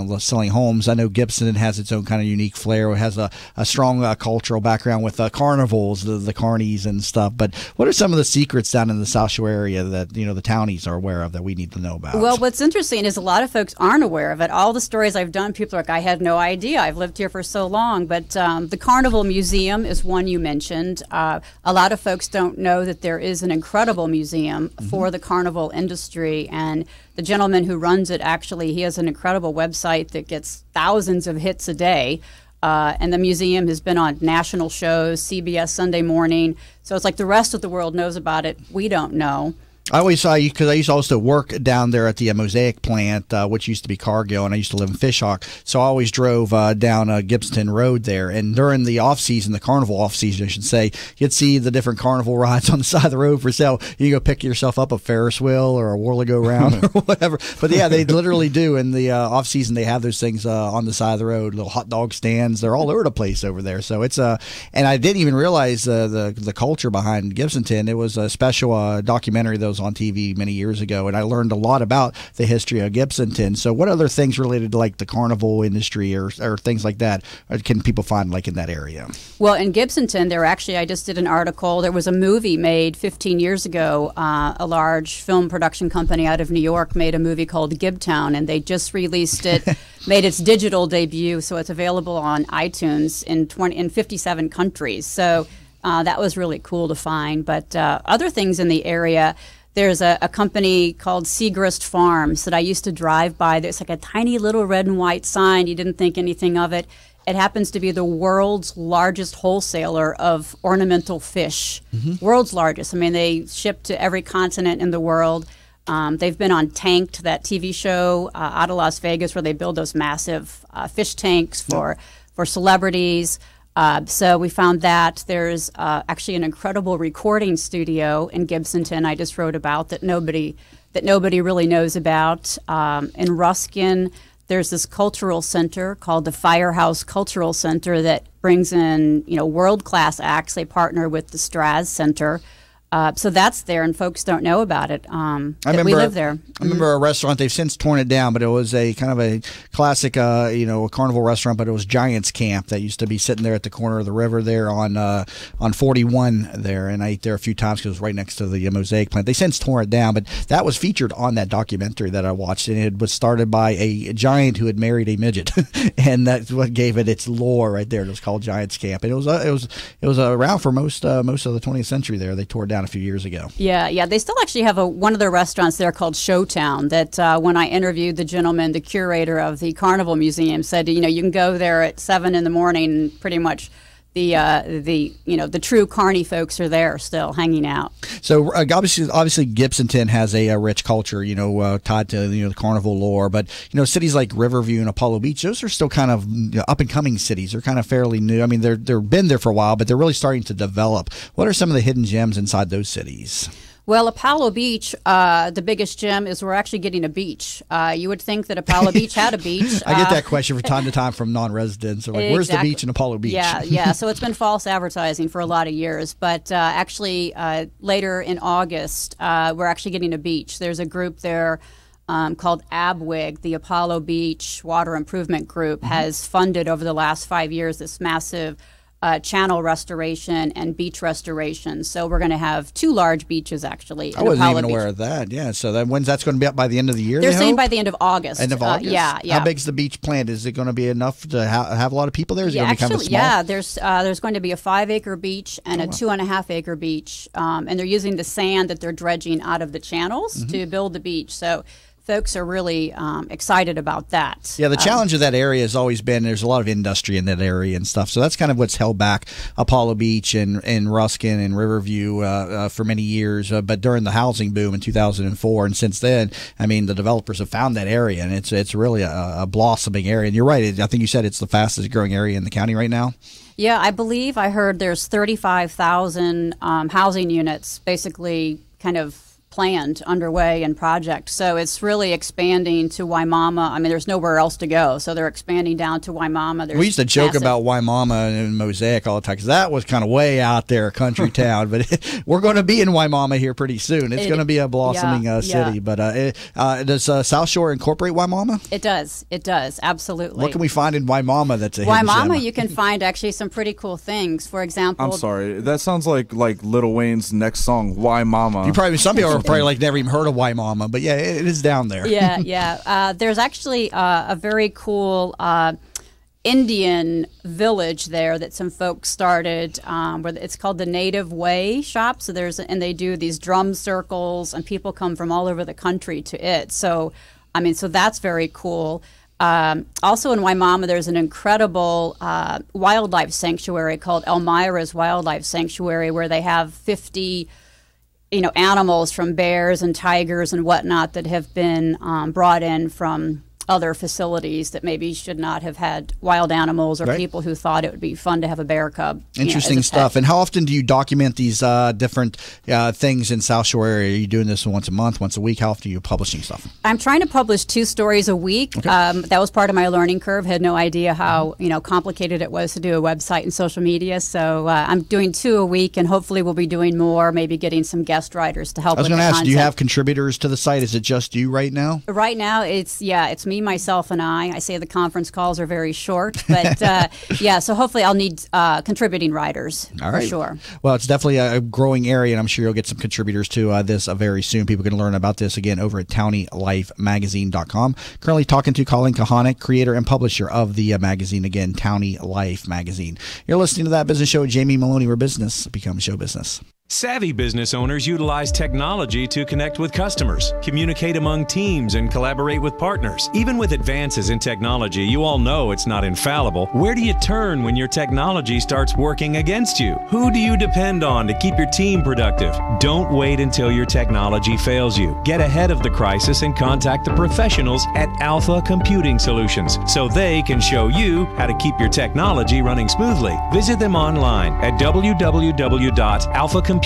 homes. I know Gibson has its own kind of unique flair. It has a strong cultural background with carnivals, the carnies and stuff. But what are some of the secrets down in the South Shore area that the townies are aware of that we need to know about? Well, what's interesting is a lot of folks aren't aware of it. All the stories I've done, people are like, I had no idea. I've lived here for so long. But the Carnival Museum is one you mentioned. A lot of folks don't know that there is an incredible museum for the carnival industry. And the gentleman who runs it, actually, he has an incredible website that gets thousands of hits a day. And the museum has been on national shows, CBS Sunday Morning. So it's like the rest of the world knows about it. We don't know. I always saw you because I used to also work down there at the Mosaic plant, which used to be Cargill, and I used to live in Fishhawk. So I always drove down Gibson Road there. And during the off season, the carnival off season, I should say, you'd see the different carnival rides on the side of the road for sale. You go pick yourself up a Ferris wheel or a whirl-a-go-round or whatever. But yeah, they literally do. In the off season, they have those things on the side of the road, little hot dog stands. They're all over the place over there. So it's and I didn't even realize the culture behind Gibsonton. It was a special documentary that those on TV many years ago, and I learned a lot about the history of Gibsonton. So what other things related to like the carnival industry or things like that can people find like in that area? Well, in Gibsonton, I just did an article. There was a movie made 15 years ago. A large film production company out of New York made a movie called Gibtown, and they just released it, made its digital debut, so it's available on iTunes in 57 countries. So that was really cool to find. But other things in the area, there's a company called Seagrist Farms that I used to drive by. There's like a tiny little red and white sign. You didn't think anything of it. It happens to be the world's largest wholesaler of ornamental fish. World's largest. I mean, they ship to every continent in the world. They've been on Tanked, that TV show out of Las Vegas, where they build those massive fish tanks for celebrities. So we found that there's actually an incredible recording studio in Gibsonton I just wrote about that nobody really knows about. In Ruskin, there's this cultural center called the Firehouse Cultural Center that brings in world-class acts. They partner with the Straz Center. So that's there, and folks don't know about it. We live there. I remember a restaurant. They've since torn it down, but it was a kind of a classic, a carnival restaurant. But it was Giants Camp that used to be sitting there at the corner of the river there on 41 there, and I ate there a few times because it was right next to the mosaic plant. They since tore it down, but that was featured on that documentary that I watched, and it was started by a giant who had married a midget, and that's what gave it its lore right there. It was called Giants Camp, and it was around for most of the 20th century. There, they tore it down a few years ago. Yeah. They still actually have one of their restaurants there called Showtown that when I interviewed the gentleman, the curator of the Carnival Museum, said, you can go there at 7 in the morning and pretty much the true carny folks are there still hanging out. So obviously Gibsonton has a rich culture, tied to the carnival lore. But cities like Riverview and Apollo Beach, those are still kind of up and coming cities. They're kind of fairly new. I mean, they've been there for a while, but they're really starting to develop. What are some of the hidden gems inside those cities? Well, Apollo Beach, the biggest gem is we're actually getting a beach. You would think that Apollo Beach had a beach. I get that question from time to time from non-residents. Like, exactly. Where's the beach in Apollo Beach? Yeah. So it's been false advertising for a lot of years. But actually, later in August, we're actually getting a beach. There's a group there called ABWIG, the Apollo Beach Water Improvement Group, has funded over the last 5 years this massive channel restoration and beach restoration. So we're going to have 2 large beaches, actually. I wasn't even aware of that. Yeah. So when's that's going to be up by the end of the year? They're saying by the end of August. End of August? Yeah. How big's the beach planned? Is it going to be enough to have a lot of people there? Is it going to be kind of small? Yeah. There's going to be a 5-acre beach and a 2.5-acre beach. And they're using the sand that they're dredging out of the channels to build the beach. So folks are really excited about that. Yeah, the challenge of that area has always been there's a lot of industry in that area and stuff. So that's kind of what's held back Apollo Beach and Ruskin and Riverview for many years. But during the housing boom in 2004 and since then, I mean, the developers have found that area, and it's really a blossoming area. And you're right. I think you said it's the fastest growing area in the county right now. Yeah, I heard there's 35,000 housing units basically kind of planned, underway, and project. So it's really expanding to Waimama. I mean, there's nowhere else to go, so they're expanding down to Waimama. We used to joke about Waimama and Mosaic all the time because that was kind of way out there, country town. But we're going to be in Waimama here pretty soon. It's going to be a blossoming city. But does South Shore incorporate Waimama? It does, absolutely. What can we find in Waimama that's a hidden Waimama, gem? you can find actually some pretty cool things. For example, I'm sorry, that sounds like Lil Wayne's next song, Why Mama. Some people are probably never even heard of Waimama, but yeah, it is down there. Yeah. There's actually a very cool Indian village there that some folks started, where it's called the Native Way Shop. So they do these drum circles, and people come from all over the country to it. So, so that's very cool. Also in Waimama, there's an incredible wildlife sanctuary called Elmira's Wildlife Sanctuary, where they have 50 animals from bears and tigers and whatnot that have been brought in from other facilities that maybe should not have had wild animals, or Right. people who thought it would be fun to have a bear cub. Interesting as a stuff. pet. And how often do you document these different things in South Shore area? Are you doing this once a month, once a week? How often are you publishing stuff? I'm trying to publish 2 stories a week. That was part of my learning curve. Had no idea how complicated it was to do a website and social media. So I'm doing 2 a week, and hopefully we'll be doing more. Maybe getting some guest writers to help. I was going to ask, do you have contributors to the site? Is it just you right now? Right now, it's me, myself, and I. I say the conference calls are very short, but so hopefully I'll need contributing writers All right. for sure. Well, it's definitely a growing area, and I'm sure you'll get some contributors to this very soon. People can learn about this again over at TownieLifeMagazine.com. Currently talking to Colin Kahanick, creator and publisher of the magazine, again, Townie Life Magazine. You're listening to That Business Show with Jamie Maloney, where business becomes show business. Savvy business owners utilize technology to connect with customers, communicate among teams, and collaborate with partners. Even with advances in technology, you all know it's not infallible. Where do you turn when your technology starts working against you? Who do you depend on to keep your team productive? Don't wait until your technology fails you. Get ahead of the crisis and contact the professionals at Alpha Computing Solutions so they can show you how to keep your technology running smoothly. Visit them online at www.alphacomputing.com.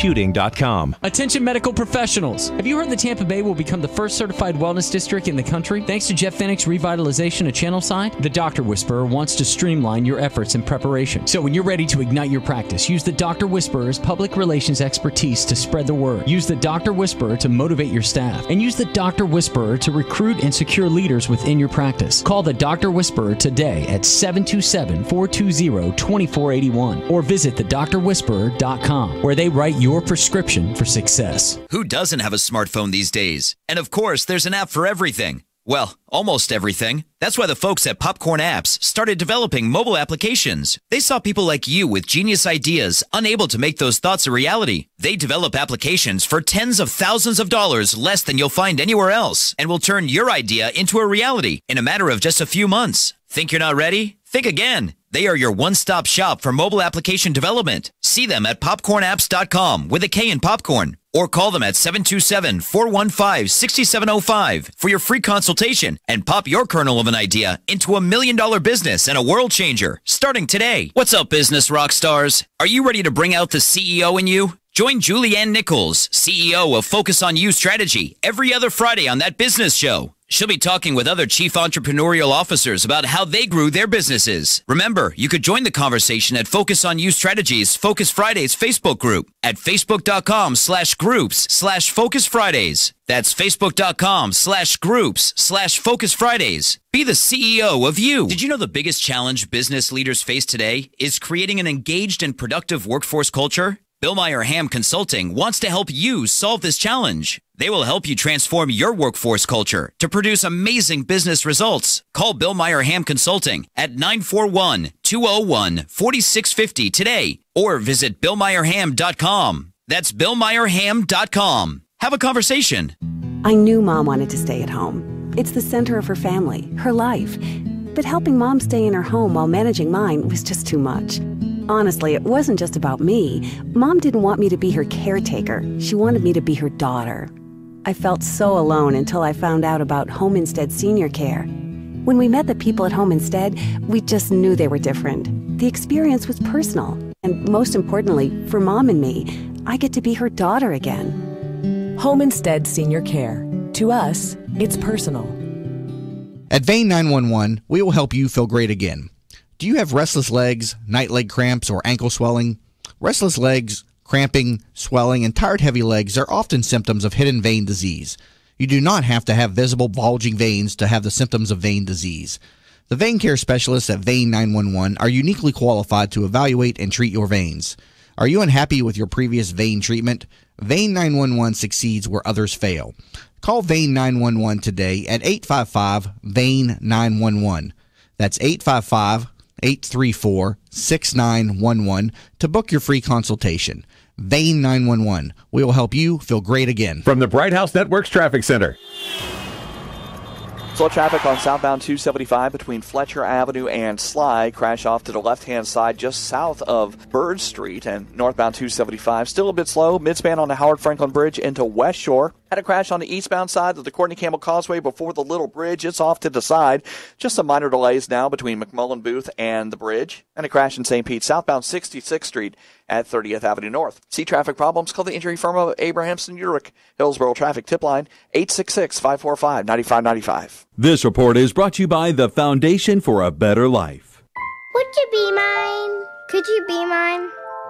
Attention medical professionals. Have you heard that Tampa Bay will become the first certified wellness district in the country? Thanks to Jeff Fennick's revitalization of Channelside, the Doctor Whisperer wants to streamline your efforts in preparation. So when you're ready to ignite your practice, use the Doctor Whisperer's public relations expertise to spread the word. Use the Doctor Whisperer to motivate your staff. And use the Doctor Whisperer to recruit and secure leaders within your practice. Call the Doctor Whisperer today at 727-420-2481 or visit thedoctorwhisperer.com, where they write your prescription for success. Who doesn't have a smartphone these days? And of course, there's an app for everything. Well, almost everything. That's why the folks at Popcorn Apps started developing mobile applications. They saw people like you with genius ideas, unable to make those thoughts a reality. They develop applications for tens of thousands of dollars less than you'll find anywhere else, and will turn your idea into a reality in a matter of just a few months. Think you're not ready? Think again. They are your one-stop shop for mobile application development. See them at popcornapps.com with a K in popcorn, or call them at 727-415-6705 for your free consultation and pop your kernel of an idea into $1 million business and a world changer starting today. What's up, business rock stars? Are you ready to bring out the CEO in you? Join Julianne Nichols, CEO of Focus on You Strategy, every other Friday on That Business Show. She'll be talking with other chief entrepreneurial officers about how they grew their businesses. Remember, you could join the conversation at Focus on You Strategies Focus Fridays Facebook group at facebook.com/groups/Focus Fridays. That's facebook.com/groups/Focus Fridays. Be the CEO of you. Did you know the biggest challenge business leaders face today is creating an engaged and productive workforce culture? Bill Meyer Ham Consulting wants to help you solve this challenge. They will help you transform your workforce culture to produce amazing business results. Call Bill Meyer Ham Consulting at 941-201-4650 today, or visit BillMeyerHam.com. That's BillMeyerHam.com. Have a conversation. I knew Mom wanted to stay at home. It's the center of her family, her life. But helping Mom stay in her home while managing mine was just too much. Honestly, it wasn't just about me. Mom didn't want me to be her caretaker. She wanted me to be her daughter. I felt so alone until I found out about Home Instead Senior Care. When we met the people at Home Instead, we just knew they were different. The experience was personal. And most importantly, for Mom and me, I get to be her daughter again. Home Instead Senior Care. To us, it's personal. At Vein 911, we will help you feel great again. Do you have restless legs, night leg cramps, or ankle swelling? Restless legs, cramping, swelling, and tired heavy legs are often symptoms of hidden vein disease. You do not have to have visible bulging veins to have the symptoms of vein disease. The vein care specialists at Vein 911 are uniquely qualified to evaluate and treat your veins. Are you unhappy with your previous vein treatment? Vein 911 succeeds where others fail. Call Vein 911 today at 855-VEIN-911. That's 855-834-6911 to book your free consultation. Vein 911. We will help you feel great again. From the Bright House Networks Traffic Center. Slow traffic on southbound 275 between Fletcher Avenue and Sly. Crash off to the left-hand side just south of Bird Street. And northbound 275 still a bit slow. Midspan on the Howard Franklin Bridge into West Shore. Had a crash on the eastbound side of the Courtney Campbell Causeway before the Little Bridge. It's off to the side. Just some minor delays now between McMullen Booth and the bridge. And a crash in St. Pete, southbound 66th Street at 30th Avenue North. See traffic problems? Call the injury firm of Abrahamson Urich. Hillsborough traffic tip line 866-545-9595. This report is brought to you by the Foundation for a Better Life. Would you be mine? Could you be mine?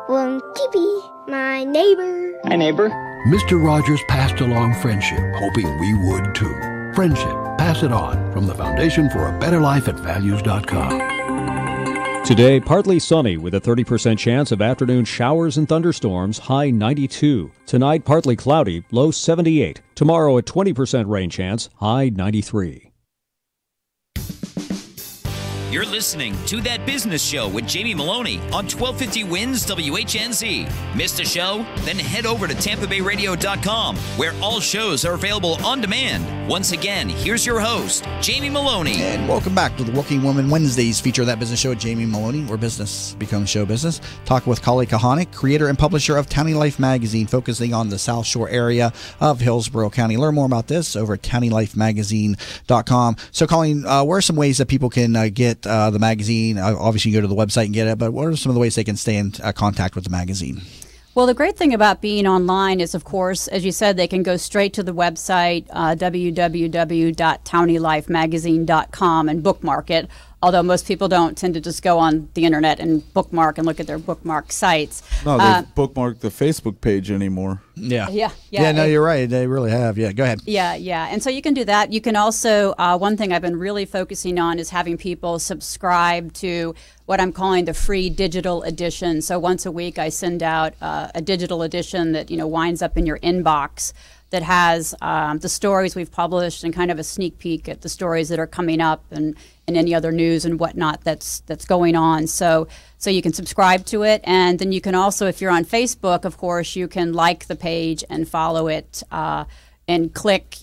Won't you be my neighbor? Hi, neighbor. Mr. Rogers passed along friendship, hoping we would too. Friendship. Pass it on from the Foundation for a Better Life at values.com. Today, partly sunny with a 30% chance of afternoon showers and thunderstorms, high 92. Tonight, partly cloudy, low 78. Tomorrow, a 20% rain chance, high 93. You're listening to That Business Show with Jamie Maloney on 1250 Wins WHNZ. Missed a show? Then head over to TampaBayRadio.com, where all shows are available on demand. Once again, here's your host, Jamie Maloney. And welcome back to the Working Woman Wednesdays feature of That Business Show with Jamie Maloney, where business becomes show business. Talking with Kali Kahanik, creator and publisher of Townie Life magazine, focusing on the South Shore area of Hillsborough County. Learn more about this over at TownieLifeMagazine.com. So, Colleen, what are some ways that people can get the magazine? Obviously, you go to the website and get it, but what are some of the ways they can stay in contact with the magazine? Well, the great thing about being online is, of course, as you said, they can go straight to the website, www.TownieLifeMagazine.com, and bookmark it. Although most people don't tend to just go on the internet and bookmark and look at their bookmark sites. No, they bookmark the Facebook page anymore. Yeah. Yeah. No, you're right. They really have. Yeah, go ahead. Yeah. And so you can do that. You can also, one thing I've been really focusing on is having people subscribe to what I'm calling the free digital edition. So once a week I send out a digital edition that, winds up in your inbox that has the stories we've published and kind of a sneak peek at the stories that are coming up and any other news and whatnot that's going on. So you can subscribe to it, and then you can also, if you're on Facebook, of course, you can like the page and follow it and click,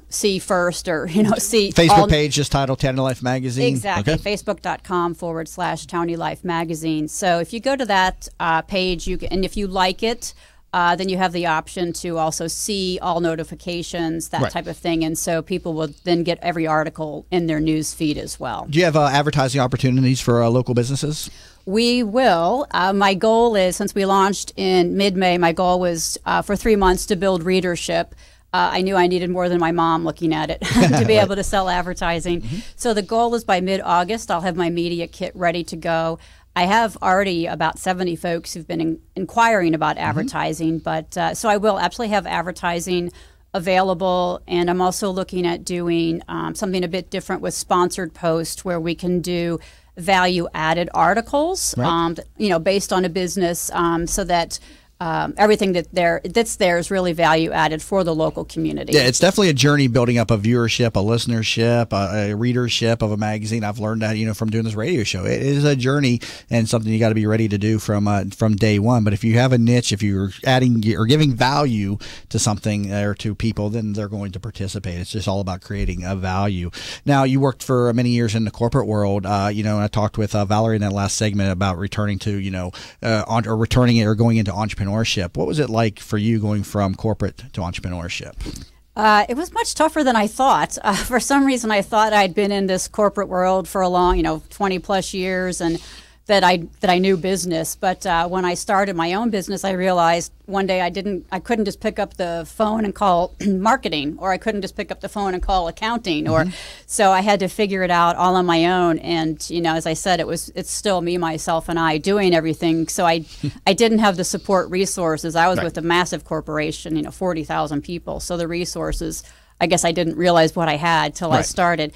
see first or, see. Facebook page just titled Townie Life Magazine. Exactly. Okay. Facebook.com/Townie Life Magazine. So if you go to that page, and if you like it, then you have the option to also see all notifications, that type of thing. And so people will then get every article in their news feed as well. Do you have advertising opportunities for local businesses? We will. My goal is, since we launched in mid-May, my goal was for 3 months to build readership. I knew I needed more than my mom looking at it to be able to sell advertising. Mm-hmm. So the goal is by mid-August, I'll have my media kit ready to go. I have already about 70 folks who've been inquiring about advertising, but so I will absolutely have advertising available, and I'm also looking at doing something a bit different with sponsored posts where we can do value-added articles, based on a business, so that everything that's there is really value added for the local community. Yeah, it's definitely a journey building up a viewership, a listenership, a readership of a magazine. I've learned that from doing this radio show. It is a journey and something you got to be ready to do from day one. But if you have a niche, if you're adding or giving value to something or to people, then they're going to participate. It's just all about creating a value. Now, you worked for many years in the corporate world. And I talked with Valerie in that last segment about returning to or returning it or going into entrepreneurship. What was it like for you going from corporate to entrepreneurship? It was much tougher than I thought. For some reason, I thought I'd been in this corporate world for a long, 20 plus years, and that I knew business. But when I started my own business, I realized one day I couldn't just pick up the phone and call marketing, or I couldn't just pick up the phone and call accounting, or so I had to figure it out all on my own. And as I said, it's still me, myself, and I doing everything. So I didn't have the support resources. I was with a massive corporation, 40,000 people. So the resources, I guess I didn't realize what I had till I started.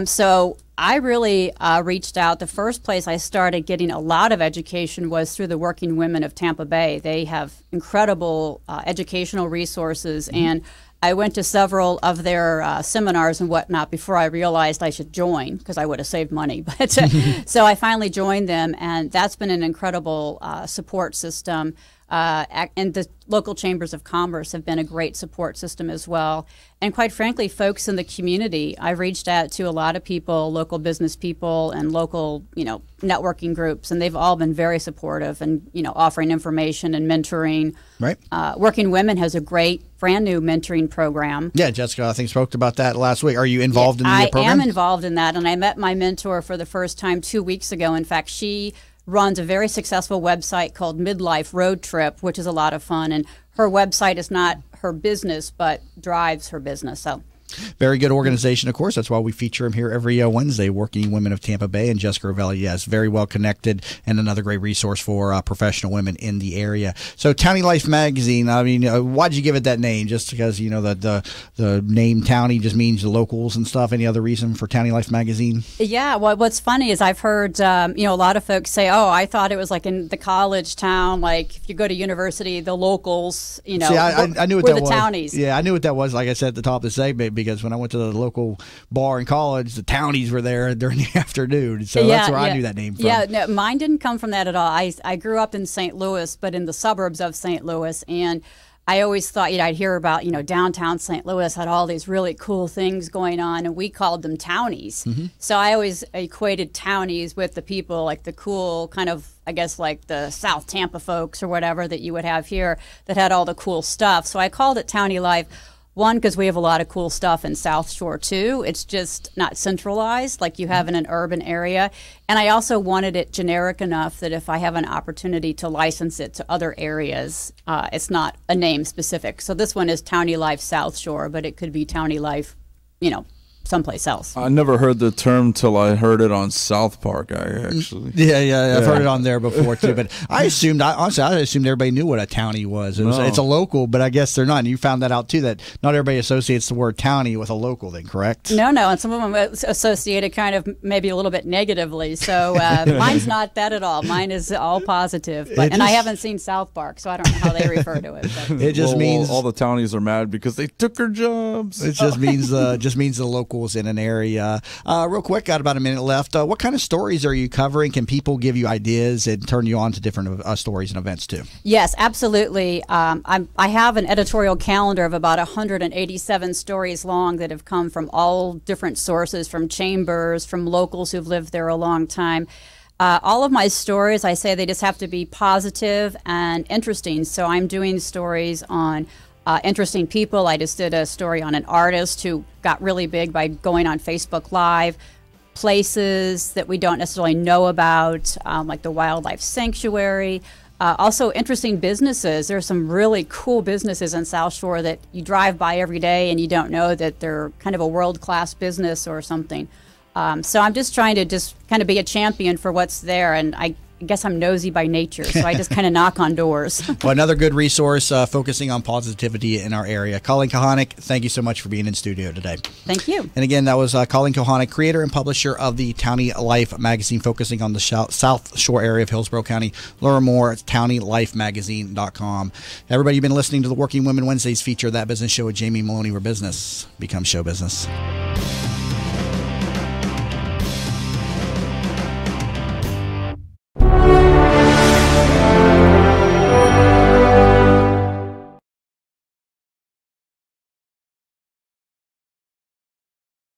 So I really reached out. The first place I started getting a lot of education was through the Working Women of Tampa Bay. They have incredible educational resources, and I went to several of their seminars and whatnot before I realized I should join, because I would have saved money. But so I finally joined them, and that's been an incredible support system. And the local chambers of commerce have been a great support system as well. And quite frankly, folks in the community, I've reached out to a lot of people, local business people and local, networking groups, and they've all been very supportive and, offering information and mentoring. Right. Working Women has a great brand new mentoring program. Yeah, Jessica, I think spoke about that last week. Are you involved in the program? I am involved in that, and I met my mentor for the first time 2 weeks ago. In fact, she runs a very successful website called Midlife Road Trip, which is a lot of fun. And her website is not her business, but drives her business. So very good organization, of course. That's why we feature them here every Wednesday, Working Women of Tampa Bay. And Jessica Ravelli, yes, very well connected and another great resource for professional women in the area. So Townie Life Magazine, I mean, why'd you give it that name? Just because, the name Townie just means the locals and stuff? Any other reason for Townie Life Magazine? Yeah, well, what's funny is I've heard, a lot of folks say, oh, I thought it was like in the college town, like if you go to university, the locals, See, I knew what that was. Townies. Yeah, I knew what that was, like I said at the top of the segment, because when I went to the local bar in college, the Townies were there during the afternoon. So that's where I knew that name from. Yeah, no, mine didn't come from that at all. I grew up in St. Louis, but in the suburbs of St. Louis, and I always thought, I'd hear about, downtown St. Louis had all these really cool things going on, and we called them Townies. Mm-hmm. So I always equated Townies with the people, like the cool kind of, I guess, like the South Tampa folks or whatever that you would have here that had all the cool stuff. So I called it Townie Life. One, because we have a lot of cool stuff in South Shore, too. It's just not centralized like you have in an urban area. And I also wanted it generic enough that if I have an opportunity to license it to other areas, it's not a name specific. So this one is Townie Life South Shore, but it could be Townie Life, someplace else. I never heard the term till I heard it on South Park. I've heard it on there before too. But I assumed everybody knew what a townie was. It's a local, but I guess they're not. And you found that out too, that not everybody associates the word townie with a local. Then correct? No, and some of them associate it kind of maybe a little bit negatively. So mine's not that at all. Mine is all positive. But I haven't seen South Park, so I don't know how they refer to it. But. It just means all the townies are mad because they took their jobs. It just means the local in an area. Real quick, got about a minute left. What kind of stories are you covering? Can people give you ideas and turn you on to different stories and events too? Yes, absolutely. I have an editorial calendar of about 187 stories long that have come from all different sources, from chambers, from locals who've lived there a long time. All of my stories, I say they just have to be positive and interesting. So I'm doing stories on interesting people. I just did a story on an artist who got really big by going on Facebook Live. Places that we don't necessarily know about, like the Wildlife Sanctuary. Also interesting businesses. There are some really cool businesses in South Shore that you drive by every day and you don't know that they're kind of a world-class business or something. So I'm just trying to kind of be a champion for what's there, and I guess I'm nosy by nature, so I just kind of knock on doors. Well, another good resource focusing on positivity in our area. Colleen Kohanek, thank you so much for being in studio today. Thank you. And again, that was Colleen Kohanek, creator and publisher of the Townie Life magazine, focusing on the South Shore area of Hillsborough County. Learn more at TownieLifeMagazine.com. Everybody, you've been listening to the Working Women Wednesdays feature, That Business Show with Jamie Maloney, where business becomes show business.